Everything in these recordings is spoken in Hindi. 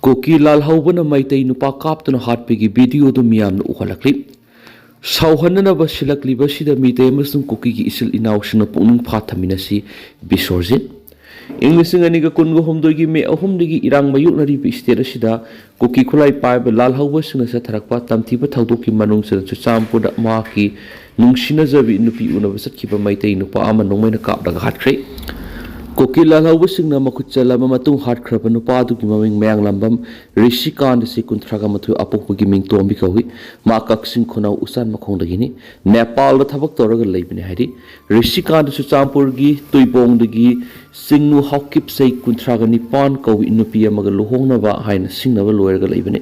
कोकी लालहौबना मैतै नुपा काप्तुना हाटपगी वीडियोदु मियामना उखलक्ली सावहननब सिलक्लिबसिदा मितै अमसुंग कोकीगी इसिल इनाउसिना पुनिंग फाथमिनसी बिसोरजिन इंग्लिसिंग अनिगा कुनगो हमदोगी मे अहुमदगी इरांग मयुकनरी स्टेट असिदा कोकी खुलाई पाइब लालहौबसिंगना सथरकपा तमथिबा थौदोकी मनुंगसिना चुचामपुदा माकी नुंगसिनजबी नुपी उनब सत्खिबा मैतै नुपा अमा नोंमैना कापलागा हाटख्रे कोकी लालहौबसिंगना मखुचलबा मतुंग हाटख्रबा नुपादुगी ममिंग मयांगलंबम ऋषिकांत से कुंथ्रागा मथु अपोकपगी मिंग तोंबी कौई मा कक्सिंग खुनाउ उसान मखोंदगिनी नेपाल थबक तौरगा लेबिने हाइदि ऋषिकांत चुचामपुरगी तुइबोंगदगी सिंगनु हौकिप सै कुंथ्रागा निपान कौई नुपी अमगा लुहोंगनबा हाइना सिंगनबा लोयरगा लेबिने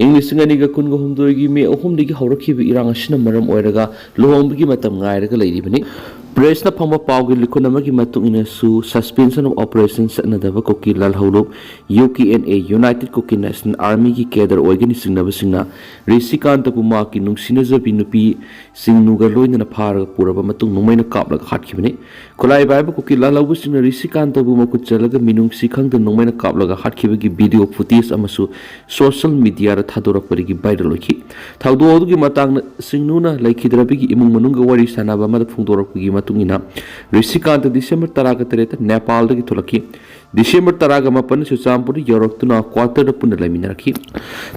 इंग्लिसिंग अनिगा कुनगो हमदोगी मे अहुमदगी हौरखिबा इरांग असिना मरम ओइरगा लुहोंबगी मतम गायरगा लेरिबने प्रेसना फंबा पावगी लिखुन अमगी मतुंगिना सु सस्पेंशन ऑफ ऑपरेशन सनदबा कोकी लालहौलो यूकेएनए यूनाइटेड कोकी नेशनल आर्मी की केडर ओइगनि सिंगनबसिंगना ऋषिकांत पुमा की नुंगसिनजबी नुपी सिंगनुगा लोइनना फारगा पुरबा मतुंग नोंमैना कापलगा हाटखिबने खुलाई बायबा कोकी लालहौबसिंगना ऋषिकांत बु मकुचलगा मिनुंगसि खंगद नोंमैना कापलगा हाटखिबगी वीडियो फुटेज अमसु सोशल मीडिया रा थादोरकपरिगी वायरल ओइखि थाउदोदुगी मतांगना सिंगनुना लैखिद्रबिगी इमुंग मनुंगा वारी सानाबा मद फुंगदोरकपगी ऋषिकांत डिसेंबर 13 नेपाल थोलकी डिसेंबर 14 चुचामपुर यौरक्तुना क्वार्टर पुन लेमिनरखी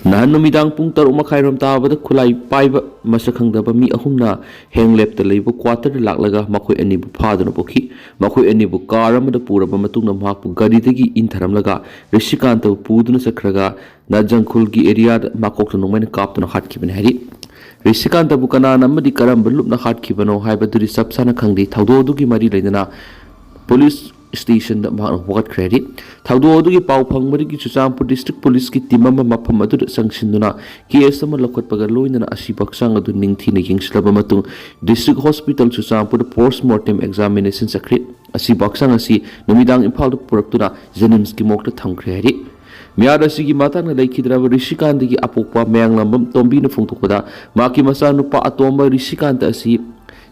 नहन नुमिदांग पुंग 6:30 ताबद खुलाई पाइब मसखंगदब मी अहुमना हेंगलेप्त लेब क्वार्टर लाक्लगा मखोय अनिबु फादुना पोखी मखोय अनिबु कार अमद पुरब मतुंगना महापु गाड़ीदगी इंथरमलगा ऋषिकांत पुदुना सखरगा नाजंगखुलगी एरिया माकोक नोंमैना कापतुना हाटखिबने हारि ऋषिकांत बुकनान अमदी करम लुपना हाटखिबनो हाइबदुरी सबसाना खंगदी थौदोदुगी मरी लेना पुलिस स्टेशन होगतख्रेरी थौदोदुगी पाउ फंगबदगी चुचामपुर डिस्ट्रिक्ट पुलिस की टीम अमा मफम अदुद संगसिन्दुना केस अमा लखोटपगा लोइनना असि बक्सांग अदु निंगथिना यिंगसलबा मतुंग डिस्ट्रिक्ट हॉस्पिटल चुचामपुर पोस्टमार्टम एग्जामिनेशन चक्रे असि बक्सांग असि नुमिदांग इम्फाल पुरक्तुना जेनिम्स की मोक्ता थंगख्रेरी मियाद असिगी मातांगना लैखिद्रबा ऋषिकांतगी अपोकपा मयांगलंबम तोंबीना फोंथोकपदा माकी मसा नुपा अतोंबा ऋषिकांत असि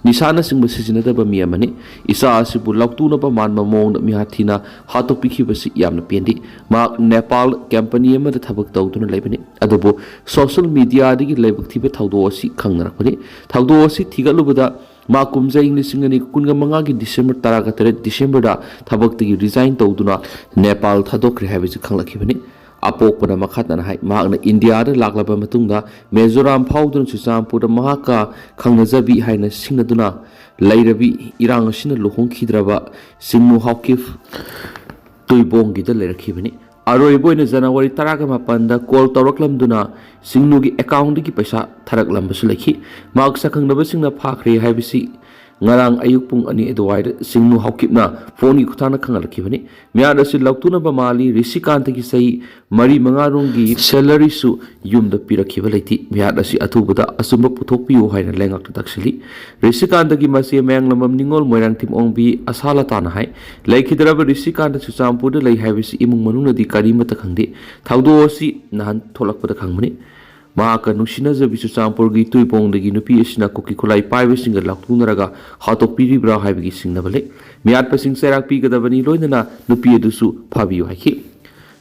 निशाना सिंह सिजनदबा मी अमने इसा असिबु लौतुनबा मानबा मोंग मिहाथिना हातोपिखिबसि यामना पेंदी मा नेपाल कंपनी अमदा थबक तौदुना लेबने अदुबो सोशल मीडिया दगी लेबक्थिबा थौदो असि खंगनरखने थौदो असि थिगलुबदा मा कुमजा इंग्लिसिंगनि कुनगा मंगागी डिसेंबर 13 डिसेंबर दा थबक्तगी रिजाइन तौदुना नेपाल थादोक्रे हाबिसि खंगलखिबने अपोकपना मखातना हाय मागना इंडिया दा लागलबा मतुंगा मेजोराम फाउदुन चुचामपुर महाका खंगनजबी हायना सिंगदुना लैरबी इरांग असिना लुहोंखिद्रबा सिंगनु हौकिफ तुइबोंगी दा लेरखिबने अरोइबोइना जनवरी 15 कॉल तौरक्लमदुना सिंगनुगी अकाउंट की पैसा थरकलंबसु लेखि माग सखंगनबसिंगना फाखरे हायबिसि ngarang ayuk pung ani edwaid singnu haukipna phone gi khuthana khangalakibani miad asi lautunaba mali rishikant gi sei mari mangarung gi salary su yumda pirakhiba leiti miad asi athubada asumba puthokpiu haina lengak taksili rishikant gi masi manglamam ningol moirang tim ongbi asala tan hai laikhidraba rishikant su champur lei haibisi imung manungna di karimata khangde thaudo asi nahan tholakpada khangmani माका नुसिनजबी चुचामपुरगी तुइपोंगदगी नुपी असिना कोकी खुलाई पाइबसिंगा लाक्तुनरगा हातोपिरिब्रा हाइबगी सिंगनबले मियादपसिंग सेराक पिगदबनी लोइनना नुपी अदुसु फाबियो हाइखि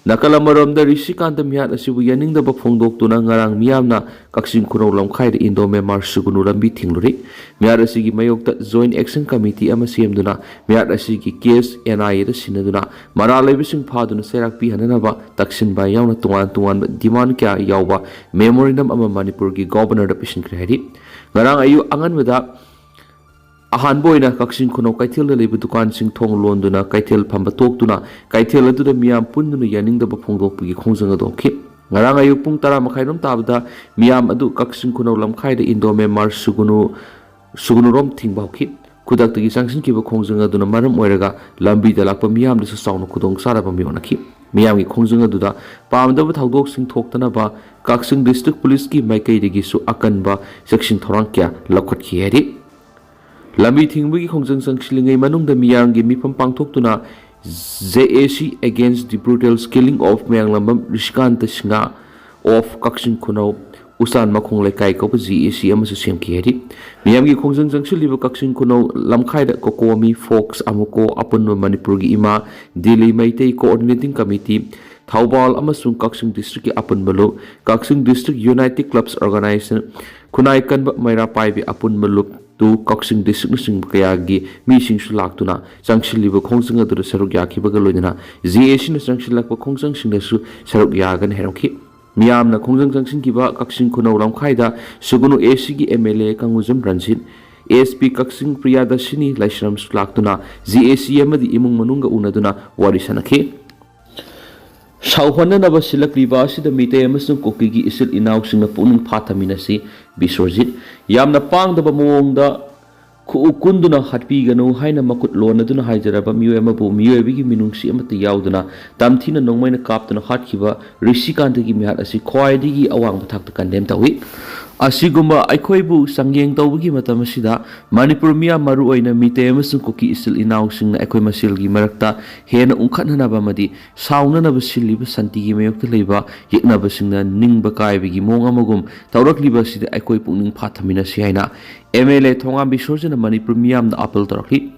नकलमरोमदा ऋषिकांत मियाद असिबु यानिंगदब फोंदोक्तुना ngarang मियामना कक्सिंग खुरौ लमखाइद इंडो मेमार सुगुनु लंबी थिंगलुरि मियाद असिगी मयोक्ता जॉइंट एक्शन कमिटी अमा सेमदुना मियाद असिगी केस एनआईए दा सिनदुना मरा लेबिसिंग फादुना सेराक पि हननबा तक्सिनबा यावना तुंगान तुंगान डिमांड क्या यावबा मेमोरेंडम अमा मणिपुर की गवर्नर दा पिसिन क्रेडी ngarang ayu anganwada अहानबोइना कक्सिंग खुनो कैथेल लेब दुकान सिंग थोंग लोंदुना कैथेल फंबा तोक्तुना कैथेल अदुदा मियाम पुन्नुना यानिंगदब फोंदोकपगी खोंजंग अदोखि ngarang ayu pung 10:30 ताबदा मियाम अदु कक्सिंग खुनो लमखाइद इंडो मेमार सुगुनु रोम थिंगबाखि खुदाक्तगी सांगसिन किबा खोंजंग अदुना मरम ओइरगा लंबी दलाकपा मियाम दसु साउनो खुदोंग साराबा मियोनखि मियाम की खोंजंग अदुदा पामदब थाउदोक सिंग थोक्तनाबा कक्सिंग डिस्ट्रिक्ट पुलिस की माइकैदगी सु अकनबा सेक्शन थोरांग क्या लखटखि हेरि लंबी थिंगबगी खोंजंग संगसिलिंगै मनुंगदा मियांगी मिफम पांगथोक्तुना JAC against the brutal killing of Myanglambam Rishikant Singa of Kaksin Kuno Usan Makong Lekai Kopa JAC amasu semki heri miyamgi khongjang jangsil Kaksin Kuno lamkhaida Kokomi Fox Amuko Apunma Manipur gi ima Delhi Maitei Coordinating Committee Thaubal amasung Kaksing District Apun Malup, Kaksing District United Clubs Organization, Kunai Kanba Maira Paibi Apun Malup, to Kaksing District Sing Kayagi, Missing Sulaktuna, Sanction Liver Kongsing to the Sarugyaki Bagaluna, Ziation Sanction Lapa Kongsang Singasu, Sarugyagan Heroki. Miam na Kongsang Sanction Kiba, Kaksing Kuno Ram Kaida, Sugunu ACG MLA Kanguzum Ransit, ASP Kaksing Priyada Sini, Laishram Sulaktuna, ZACM the Imung Manunga Unaduna, Warisanaki. Sauhana naba silak libasi da mite amasung kokigi isil inaw sing na punong patamina si Bisorjit yam na pang da bamuong da kuukundu na hatpi gano hay na makut lona duna hay jaraba miyo amabu miyo ebigi minungsi amati yaw duna tamti na nongmay na kap duna hatkiba risikanta gi mihat asi kwai digi awang batak da kandem tawi asiguma aikhoibu sangyeng tawgi matam asida Manipur miya maru oina mite amasung koki isil inaw sing na aikhoi masil gi marakta hena ungkhatna ba madi sauna na basiliba santi gi mayok leiba yekna basing na ningba kai bigi monga magum tawrak liba sida aikhoi pungning phathamina si haina MLA Thongam Bisorjana Manipur miyam na apel tarakhi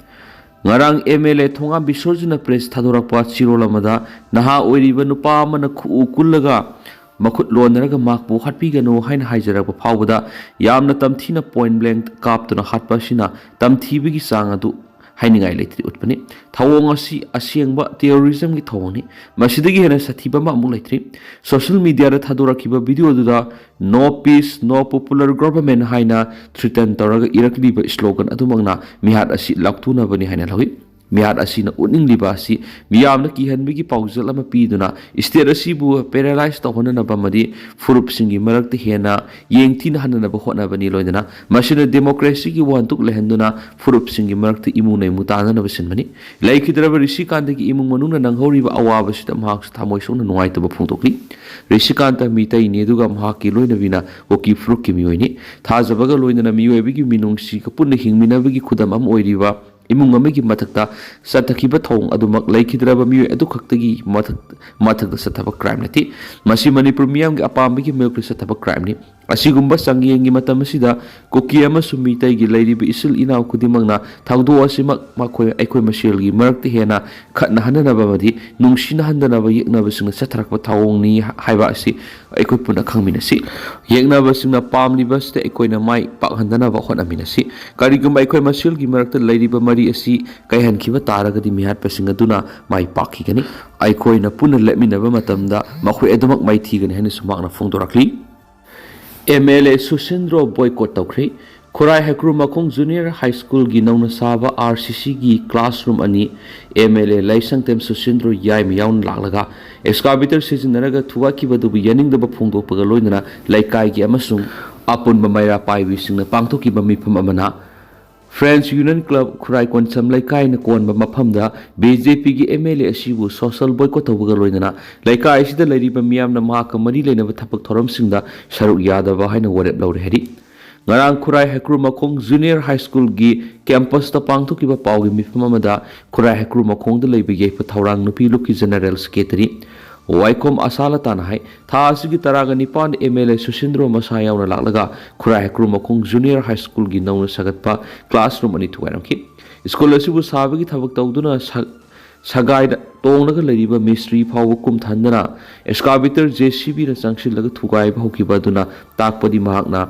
ngarang MLA Thongam Bisorjana press thadorakpa chirola mada naha oiriba nupa mana khu kullaga Makut Lonaraga Makbo Hatpigano Hain Hijaraga Powda Yamna Tamtina point blank Captain Hatpashina Tamtibigi Sangadu Hainingai Latri Utpani Tawongasi Asiangba terrorism gi Tawni Masidagi Hena Satiba Mamulatri Social media Tadora Kiba video duda No peace, no popular government Haina Tritan Toraga Irakliba slogan Adumangna Mihat Asi Laktuna Bani Haina Lawi Miat asina uning libasi miyam na kihan bigi pauzal ama piduna state asibu paralyzed to hona na bamadi furup singi marak te hena yengtin hana na bahona bani loina masina democracy gi wantuk lehenduna furup singi marak te imu nei mutana na basin mani laiki draba risikanta gi imu manuna nang hori ba awa basita mahak thamoi sona nuai to phungtokli risikanta mitai ne duga mahak ki loina bina oki fruk ki miyoini thajabaga loina na miyo bigi minungsi ka punna hingmina bigi khudam am oiriba imung amagi mathakta satakiba thong adumak laikhidraba miyo adu khaktagi mathakta sathaba crime nati masi Manipur miyam gi apambagi milk sathaba crime ni asigumba sangiyengi matam asida koki ama sumitai gi lairibi isil inaw kudimangna thangdo asimak makhoi aikoi masil gi marakti hena khatna hanana babadi nungsina handana ba yekna basing satharakba thawong ni haiba asi aikoi puna khangmina si yekna basing na pamli baste aikoi na mai pak handana ba khona mina si karigumba aikoi masil gi marakta lairiba mari asi kaihan khiba taragadi mihat pasinga duna mai pakhi gani aikoi na puna leminaba matamda makhoi edamak mai thigani hena sumakna phongdorakli MLA Susindro boycott tawkri Khorai Hekru Makong Junior High School gi nauna saba RCC gi classroom ani MLA Laisang Tem Susindro yai miyaun laklaga excavator sizinaraga thuwa ki badu yaning daba phongdo paga loinana laikai gi amasung apun bamaira paiwi singna pangthoki bami pham amana Friends Union Club Khorai Konsam Laikai na konba maphamda BJP gi MLA asibu social boycott tawga loinana laikai sida lairiba miyam na mahaka mari leinaba thapak thoram singda saruk yadaba haina warep lawre heri ngarang Khorai Hekru Makong Junior High School gi campus ta pangthokiba pawgi mifam amada Khorai Hekru Makong da leiba yepa thawrang nupi luki general secretary Waikom Asalata na hai Thasigi Taraga Nipan MLA Susindro Masaya na laklaga Khorai Hekru Makong Junior High School gi nauna sagatpa classroom ani tuwairang ki school asibu sabagi thabak tawduna sagaida tongnaga lariba mystery phaw kum thandana excavator JCB na changsilaga thugai ba hokiba duna takpadi mahakna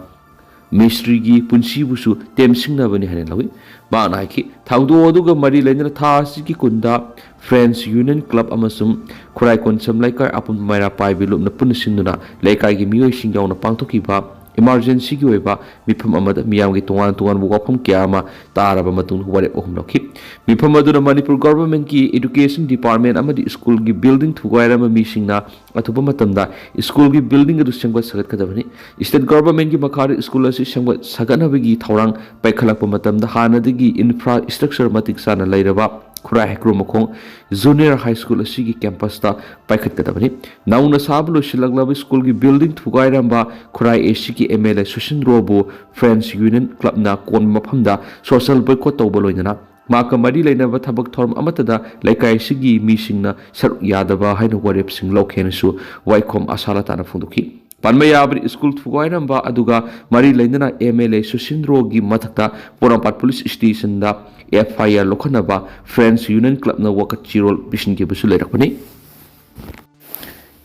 mystery gi punsi busu temsingna bani hane lawi ba na ki thangdo aduga mari lena thasi ki kunda Friends Union Club amasum Khorai Konsam Laikai apun maira pai bilum na punisinduna laikai gi miyoi singyaw na pangthoki ba emergency gi oiba mifam amada miyam gi tongan bu wafam kyama taraba matung warep ohum lokhi mifam aduna Manipur government ki education department amadi school gi building thugaira ma misingna athuba matamda school gi building adu sengba sagat kadabani state government gi makhari school asi sengba sagana bagi thawrang paikhalakpa matamda hanadigi infrastructure matik sana lairaba Khorai Hekru Makong Junior High School asigi campus ta paikhat kadabani nauna sablo shilaglaba school gi building thugairamba Khorai AC ki MLA Susindro bu Friends Union Club na kon maphamda social boycott tawbaloinana maka mari leinaba thabak thorm amatada laikai sigi misingna saruk yadaba haina warep sing lokhenasu Waikom Asalata na phungduki Panmayabri school thugairamba aduga mari leinana MLA Susindro gi mathakta Porampat police station da FIR lokhanaba Friends Union Club na wakat chirol bishin ke busu leirakpani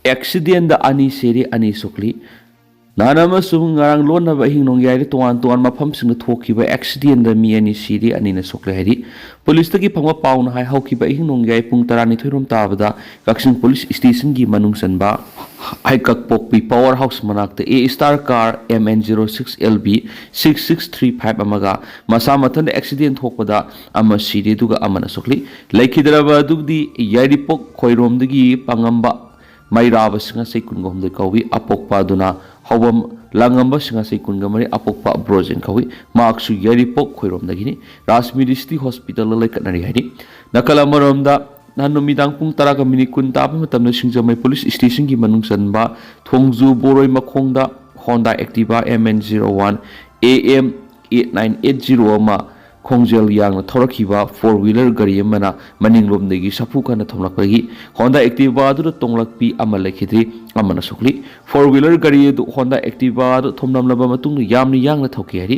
accident अनी सेरी अनी सुकली नानामसुंग लोनब अहिंग नोंग्याय तोान तोान मफम सिंग थोखिबा एक्सीडेंट मी अनी सीरी अनी न सोकले हैदी पुलिस तकी फंग पाउन हाय हौखिबा अहिंग नोंग्याय पुंग 12 रोम ताबदा कक्सिंग पुलिस स्टेशन की मनुंग सनबा हाइकपोकपी पावर हाउस मनाक्ते ए स्टार कार MN06LB 6635 अमगा मसा मथन एक्सीडेंट थोकपदा अम सीरी दुगा अमन सोकली लेखिदरबा दुगदी यारिपोक खोइरोमदगी पंगंबा माइराब सिंह सेकुन कौवी अपोकपा हवम लांगंबा सिंह सेकुन मरी अपोकपा ब्रोजेन कौवी मार्क्सु यारिपोक खोइरोमदगिनी राजमिरी सिटी हॉस्पिटल लेकनरी हैनी नकल अमरोमदा नानुमिदांग पुंग 10 मिनिट 10 ताब मतमन सिंगजमै पुलिस स्टेशन की मनुंग सनबा थोंगजु बोरोय मखोंगदा होंडा एक्टिवा MN01 AM 8980 अमा खोंजेल यांग थोरखिबा 4-व्हीलर गाड़ी मना मनिंगलोमदगी सफु कन थोमलकगी होंडा एक्टिवा दु तोंगलकपी अमा लेखिद्री अमन सुखली 4-व्हीलर गाड़ी दु होंडा एक्टिवा दु थोमनमलबा मतुंग यामनि यांगना थौकी हरि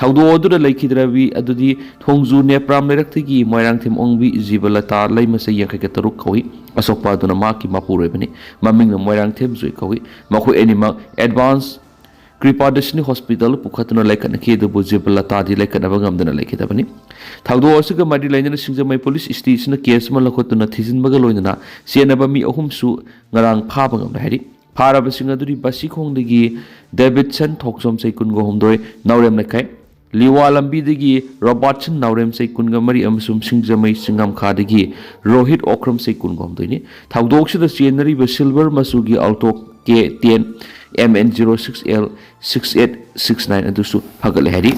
थाउदो दु लेखिद्रबी अदुदी थोंगजु नेप्राम लेरक्तिगी मोयरांगथिम ओंगबी जीवलता लैमसे यंखके तरुक खौई असोकपा दुना माकी मापुरेबनी ममिंग मोयरांगथिम जुई खौई मखु एनिमल एडवांस कृपादर्शनी हॉस्पिटल पुखतुना लेखनखी दुबु जीवलता दि लेखनबा गमदना लेखिदबनी थाउदो असुग मदि लेनना सिंगजमै पुलिस स्टेशन केस म लखोतुना थिजिनबगा लोइना सेनबा मी अहुमसु ngarang phaba ngam hari phara singa duri basi khongdagi Davidson Thoksom Seikun go homdoi naurem lekai liwa lambi dagi Robertson naurem Seikun ga mari amsum singjamai singam khadagi Rohit Okram Seikun go homdoi ni thawdok sida scenery ba silver masugi alto K10 MN06L 6869 adusu phagale hari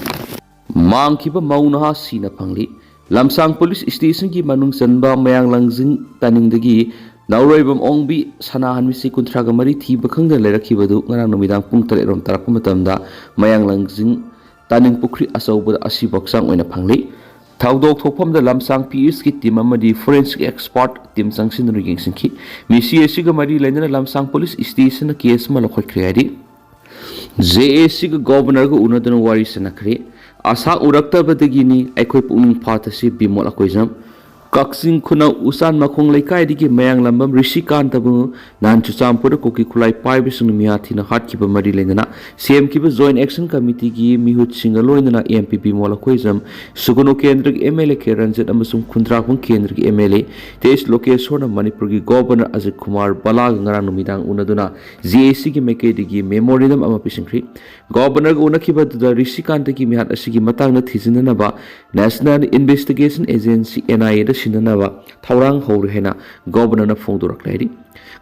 mangkhiba mauna sina phangli lamsang police station ki manung sanba mayang langjing taningdagi नाउरोइबम ओंबी सनाहनमी से कुंथ्रागा मरी थी बखंग लेरखिबदु ngara nomidan pung 3 rom tarak matamda mayang langjing taning pukri asauba asi boksang oina phangli थाउदोक थोफम द लमसांग पीएस की टीम अमदी फोरेंसिक एक्सपर्ट टीम संगसिन रिगिंग सिंखी मिसीएसी ग मरी लेना लमसांग पुलिस स्टेशन केस म लखोखरे हरि जेएसी ग गवर्नर ग उनदन वारी सनखरे आशा उरक्तबदगिनी अखोय पुनिंग फातसी बिमोल अखोयजम कक्सिंग खुना उसान मखोंग लेकाय दिगी मयांग लंबम ऋषिकांत बु नान चुचामपुर कोकी खुलाई पाइबसुन मियाथिना हाटकिबा मरि लेना सीएम किबा जॉइंट एक्शन कमिटी की मिहुत सिंग लोइना एमपीपी मोला खोइजम सुगुनो केंद्र के एमएलए के रंजन अमसुम खुंद्राखुं केंद्र के एमएलए तेज लोकेश्वर मणिपुर की गवर्नर अजित कुमार बलाग ngara नुमिदांग उनदुना जीएसी की मेके दिगी मेमोरियम अमा पिसिंख्री गवर्नर को उनखिबा दुदा ऋषिकांत की मिहात असिगी मतंग न थिजिननबा नेशनल इन्वेस्टिगेशन एजेंसी एनआईए सिननबा थौरांग हौरहेना गवर्नर फोंदोरक्लेरी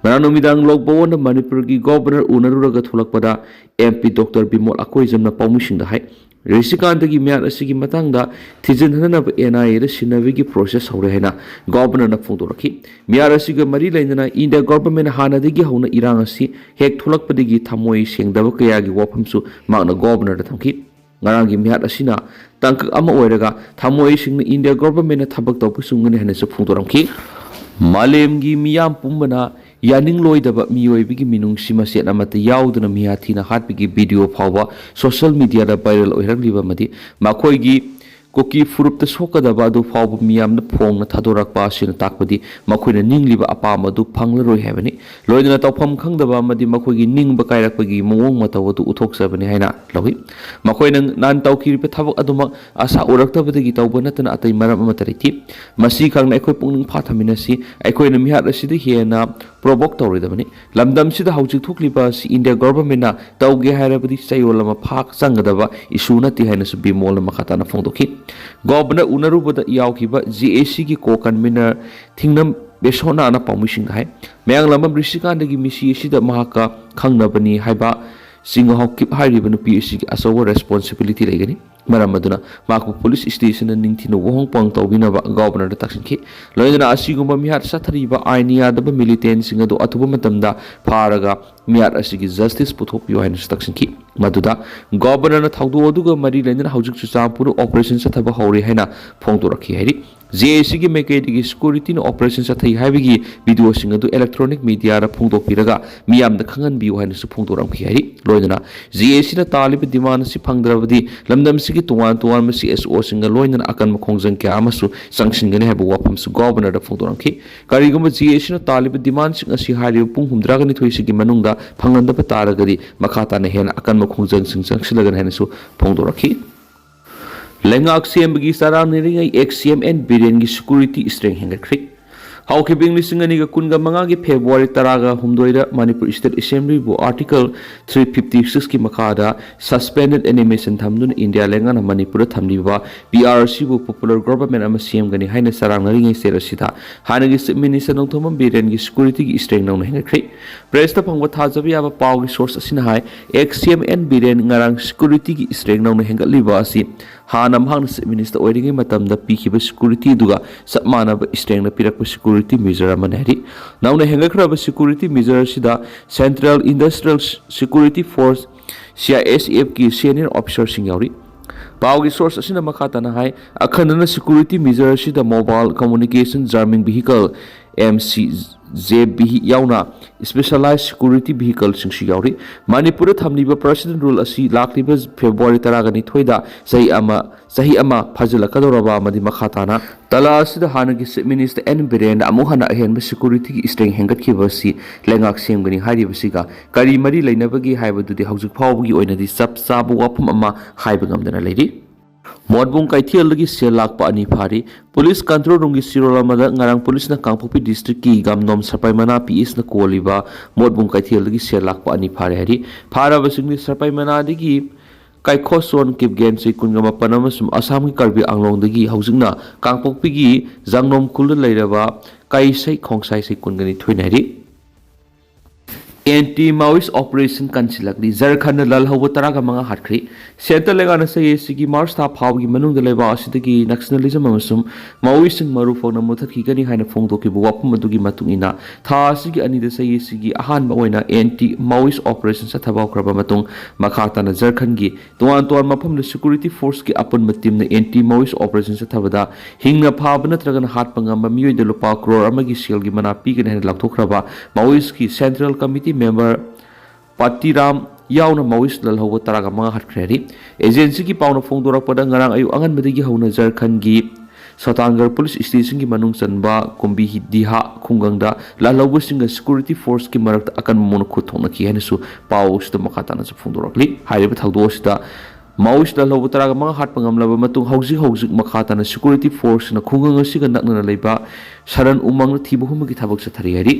ngaranomidan lokbon manipur gi governor unaruraga tholakpada MP Dr Bimol Akoijamna paumushing da hai Rishikant gi myat asigi matangda thijinhana NIA da sinawi gi process haurehaina governor na phongdoraki myat asiga mari lainana India government hana digi hauna irang asi hek tholakpadigi thamoi sengdaba kaya gi wafamsu magna governor da thamki ngarang gi myat asina tangk ama oiraga thamoi singna India government na thabak tawpu sungani hana su phongdoramki malem gi miyam pumbana यानिंग लोइदबा मियोइबिगी मिनुंग सिमासेट अमत याउदना मियाथीना हाटबिगी वीडियो फावा सोशल मीडिया दा वायरल ओइरंगलिबा मदि माखोइगी कोकी फुरुपत सोकदबा दु फाव मियामना फोंगना थादोरकपा सिन ताकबदी मखोइना निंगलिबा अपामदु फंगलरोय हेबनी लोइदना तौफम खंगदबा मदि मखोइगी निंगबा कायरकपगी मोंग मतवदु उथोकसबनी हाइना लहि मखोइना नान तौकिरिबा थबक अदुमा आशा उरक्तबदगी तौबा नतना अतै मरम अमतरिति मसी खंगना एखोइ पुंगनिंग फाथामिनसी एखोइना मिहात असिदि हेना प्रोवोक तौरिदबनी लमदम सिदा हौजिक थोकलिबा सि इंडिया गवर्नमेंट ना तौगे हायरबदी चयोलमा फाक संगदबा इशू नति हाइनसु बिमोल मखाताना फोंदोखि गवर्नर उनरुबदा यावखिबा जीएसी की को कन्वीनर थिंगनम बेसोना ना पामुसिंग हाय मयांग लमम ऋषिकांदगी मिसी सिदा महाका खंगनबनी हाइबा सिंग हौकिप हाइरिबन पीएससी की असोव रेस्पोंसिबिलिटी लेगनी मरम मदुना माकु पुलिस स्टेशन निंगथिनो वोंग पंग तौबिनबा गवर्नर तक्सिंखि लोइदना असिगुम मिहात सथरिबा आइनिया दब मिलिटेंट सिंग दो अथुब मतमदा फारगा मिहात असिगी जस्टिस पुथोपियो हाइन तक्सिंखि मदुदा गवर्नर थौदो अदुगा मरि लेना हौजिक चुचामपुर ऑपरेशन सथबा हौरे हाइना फोंदोरखि हाइरि JAC की मैकेनिक सिक्योरिटी ऑपरेशन चथई हाइबगी वीडियो सिंग अदु इलेक्ट्रॉनिक मीडिया रा फोंदोपिरगा मियाम द खंगन बिउ हाइनसु फोंदोरमखि हारि लोइना JAC ना तालिब डिमांड सि फंगद्रबदि लमदम सिगी तुवान मसि SO सिंग लोइना अकन मखोंजन क्या अमसु संगसिनगने हाइब वाफम सु गवर्नर द फोंदोरमखि करिगुम JAC ना तालिब डिमांड सिंग असि हारि पुंग हुमद्रागनि थोइसिगी मनुंगदा फंगनदब तारगदि मखाता ने हेन अकन मखोंजन सिंग संगसिलगन हाइनसु फोंदोरखि लेंगाक सेमबगी सरांगनिरिंग XCMN बिरेन की सिक्योरिटी स्ट्रेंग हेंगख्रि हाउकिबिंग लिसिंग अनिगा कुनगा मंगागी फेब्रुआरी तरागा हुमदोइदा मणिपुर स्टेट असेंबली बु आर्टिकल 356 की मखादा सस्पेंडेड एनिमेशन थमदुन इंडिया लेंगाना मणिपुर थमलिबा PRC बु पॉपुलर गवर्नमेंट अमा सेमगनि हाइना सरांगनिरिंग सेरसिदा हानगी चीफ मिनिस्टर नोंथोमम बिरेन की सिक्योरिटी की स्ट्रेंग नौन हेंगख्रि प्रेस ता फंगवा थाजबि याबा पाव की सोर्स असिना हाय XCMN बिरेन ngarang सिक्योरिटी की स्ट्रेंग नौन हेंगलिबा असि हाना महान चीफ मिनिस्टर ओइरिंग मतमदा पीखिब सिक्योरिटी दुगा सब मानब स्ट्रेंग न पिरक सिक्योरिटी मेजर मनहरी नाउन हेंगख्रब सिक्योरिटी मेजर सिदा central industrial security force CISF की सीनियर ऑफिसर सिंह यावरी पाव की सोर्स असिना मखातना हाय अखंडन सिक्योरिटी मेजर सिदा mobile communication jamming vehicle MCJB यावना स्पेशलाइज सिक्योरिटी व्हीकल सिंसी यावरी मणिपुर थमलिबा प्रेसिडेंट रूल असि लाखलिबा फेब्रुआरी तरागनि थोइदा सही अमा फजलकदोरबा अमदि मखाताना तला असिदा हानगी चीफ मिनिस्टर एन बिरेन अमुहना अहेन सिक्योरिटी की स्ट्रेंग हेंगतखिबसी लेंगाक सेमगनि हारिबसिगा करी मरी लेनबगी हाइबदुदि हौजुक फावबगी ओइनदि सब साबु वाफम अमा हाइबगमदना लेरि मोटबुंग कैथियलगी सेल लाकपा अनि फारी पुलिस कंट्रोल रूम की सिरोलमदा ngarang पुलिस न कांगपोपी डिस्ट्रिक्ट की गामनोम सरपाइमना PS न कोलिबा मोटबुंग कैथियलगी सेल लाकपा अनि फारे हरि फाराबसिंगनि सरपाइमना दिगी काइखोसोन किपगेन से कुंगमा पनमसुम असम की करबी आंगलोंदगी हौजिंगना कांगपोपी की जांगनोम कुल लेरबा काइसै खोंगसाइ से कुंगनि थुइनारि एंटी माओइस्ट ऑपरेशन कंसिलकली झारखंड ललहौब तरागा मंगा हाटख्री सेंटर लेगाना से की मार्च था फावगी मनुंग लेबा असिदगी नक्सनलिज्म अमसुम माओइस्ट मरु फोंगना मुथखिगनी हाइना फोंगदोकी वाफम मदुगी मतुंगिना था असिगी अनिद से अहान ओइना एंटी माओइस्ट ऑपरेशन सथबाख्रबा मतुंग मखाताना झारखंड की तोवान मफम सिक्योरिटी फोर्स की अपन टीम एंटी माओइस्ट ऑपरेशन सथबदा हिंगना फाब नत्रगन हाट पंगम मियोइद लुपा करोड़ अमगी सेल की मना पीगन हेन लाथोख्रबा माओइस्ट की सेंट्रल कमिटी मेंबर पाटीराम यावना माओइस्ट ललहौब तरागा मंगा हाटख्रेरी एजेंसी की पावना फोंदोरपदा ngarang ayu anganbadagi hauna Jharkhand की सतांगर पुलिस स्टेशन की मनुंग चनबा कुंबी दिहा खुंगंगदा ललहौबसिंग सिक्योरिटी फोर्स की मरक्त अकन मोन खुथोंनखि हेनसु पाउस्ट मखाताना फोंदोरकली हाइरिबा थौदोसदा माओइस्ट ललहौब तरागा मंगा हाटपा ngamlaba matung हौजिक मखाताना सिक्योरिटी फोर्स न खुंगंग सिगा नकना लेबा शरण उमंग थिबहुमगी थबक सथरि हरि